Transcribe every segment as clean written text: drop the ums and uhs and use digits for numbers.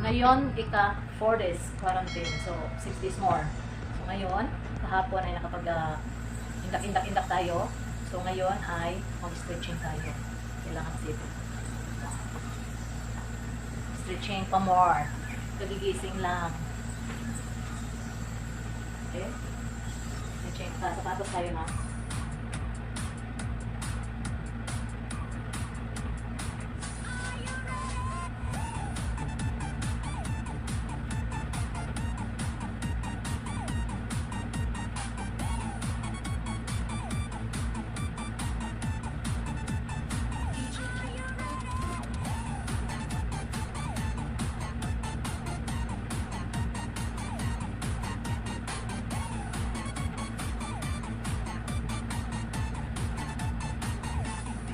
Ngayon, ika 4 days quarantine. So, 6 days more. So, ngayon, kahapon ay indak-indak tayo. So, ngayon ay mag-stretching tayo. Kailangan kasi ito. Stretching pa more. Kagigising lang. Okay? Stretching. Sapatos tayo na.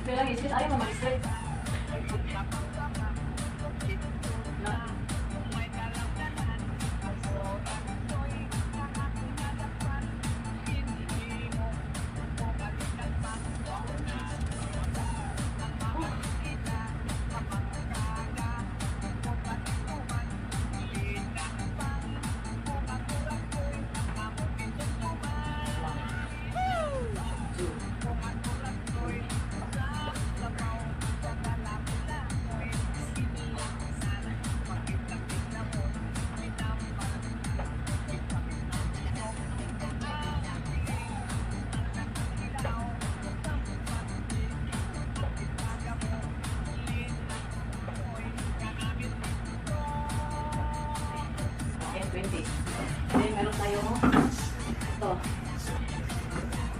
Kailang isip, ayaw mo mag-straight. Then, meron tayo ito.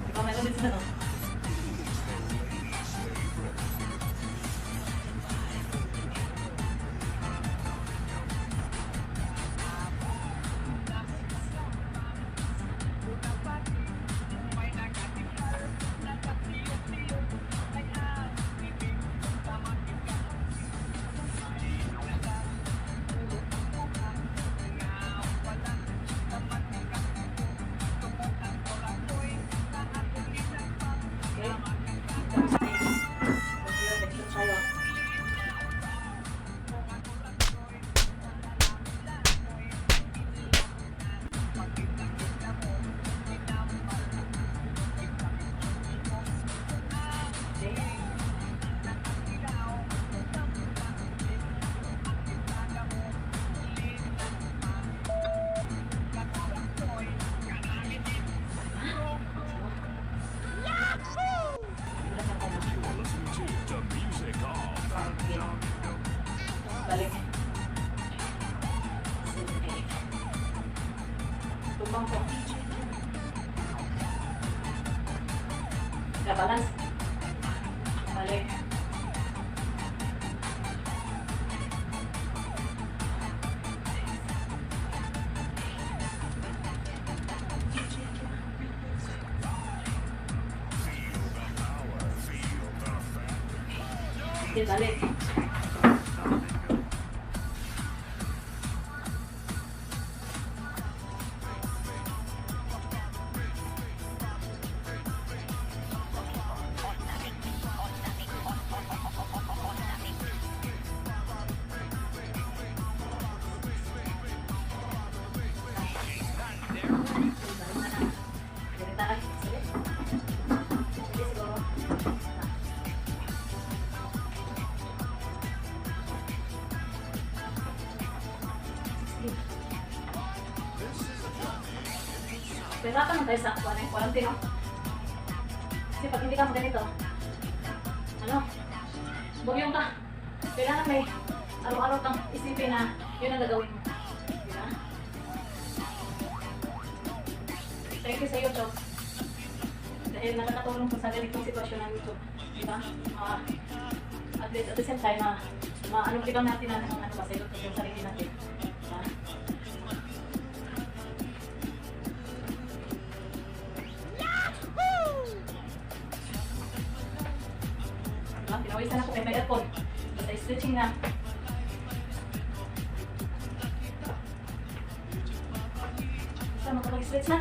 Diba, meron dito no? Balik. Tumbang ko. Balance. Balik. Okay, balik. Pahirapan lang tayo sa quarantine, no? Kasi pag hindi ka ganito, bugyong ka. Kailangan may araw-araw kang isipin na yun ang gagawin mo. Diba? Thank you sa YouTube. Dahil nakakatulong po sa ganitong sitwasyon ng YouTube. Diba? At the same time, ligaw natin na sa YouTube yung sarili natin. Diba? Pinawisan ako may aircon. Basta stretching na. Basta makapag-stretch na.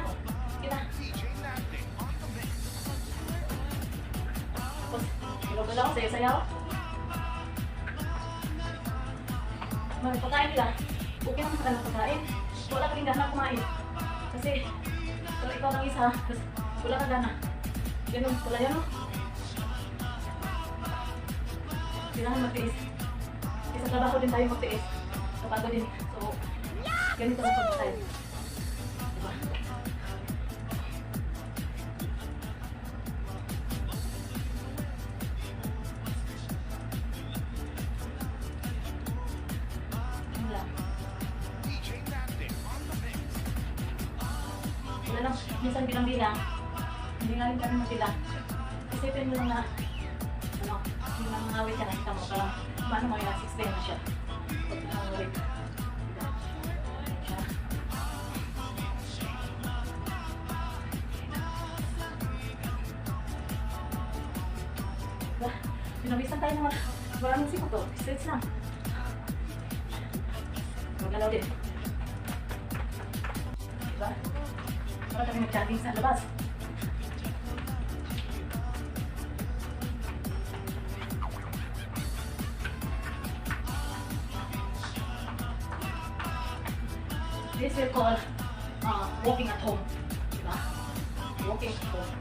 Kita. Tapos, ilogol ako, sayo-sayaw. Pagkain nila. okay naman ka ng pagkain. Wala ka rin gana kumain. Kasi, kung ikaw lang isa, wala ka gana. Ganun, wala yan, no? Kailangan magtiis. Sa trabaho din tayo magtiis. Kapagod din. So, ganito lang pag-time. Diba? Wala lang, minsan bilang-bilang, hindi nga rin kami magbilang. Isipin mo lang na, ano, yung mga ngawit ka, nakita mo ka lang, paano mo yung 16 na siya. Pag pinangawit. Siya. Diba? Pinawisan tayo ng maraming sipot to, stretch lang. Magalaw din. Diba? Para kami mag-chatting sa labas. This we call walking at home. Diba? Walking at home.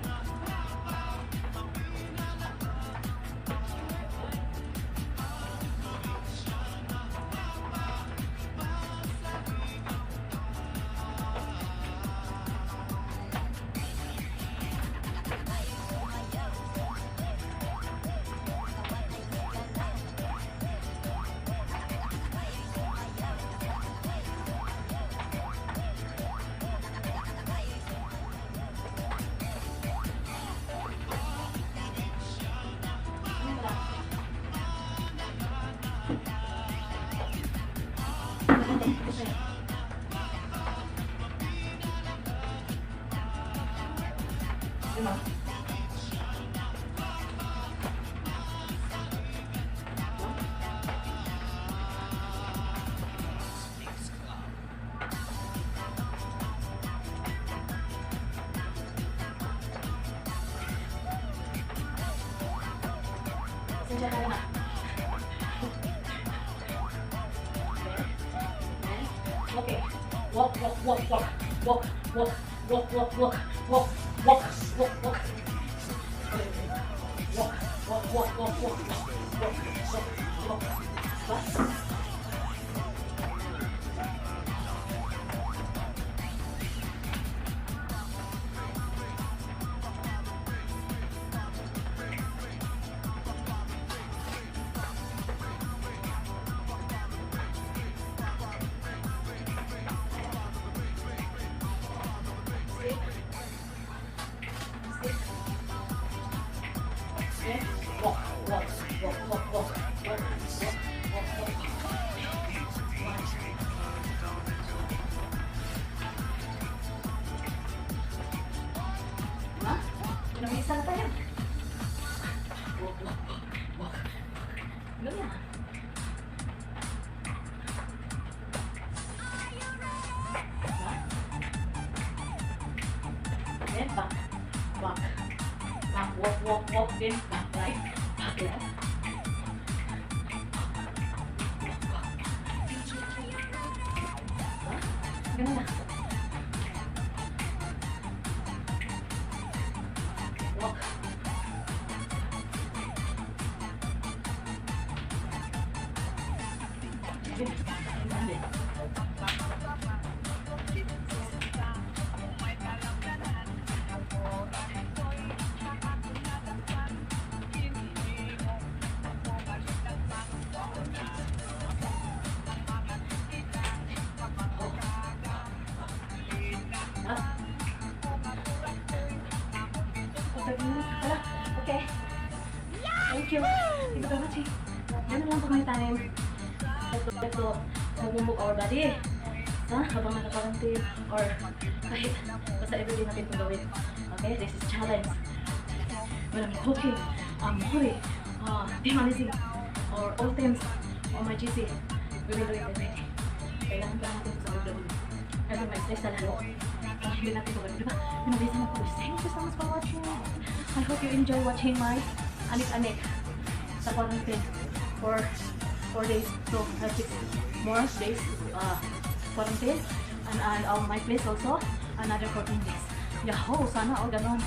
Diba? Pasensya ka na. Okay. Walk, walk, walk, walk, walk, walk, walk, walk, walk, walk, walk, walk, walk. Walk, walk, walk, walk, walk, walk, walk, walk. Okay? Walk, walk, walk, walk, walk, walk, walk, walk, walk. Diba? Pinamisa na tayo. Walk, walk, walk, walk. Ganyan. Diba? Then back, back. Back, walk, walk, walk, then back right, back left. Ganun na. Walk. Okay. Thank you. Thank you for watching. Ganun lang po may time. Ito, mag-move our body. Habang naka-quarantine or kahit basta everyday natin itong gawin. Okay, this is challenge. When I'm cooking, hurry, team managing, or all teams, or my GC, we will do it every day. Kailangan pa natin sa ulo. Every my stress na lalo. Hindi natin gawin, diba? Pinabisa na po. Thank you so much for watching. I hope you enjoy watching my anik-anik sa quarantine for 4 days. So, 6 more days quarantine. And my place also, another 14 days. Yahoo! Sana all ganon.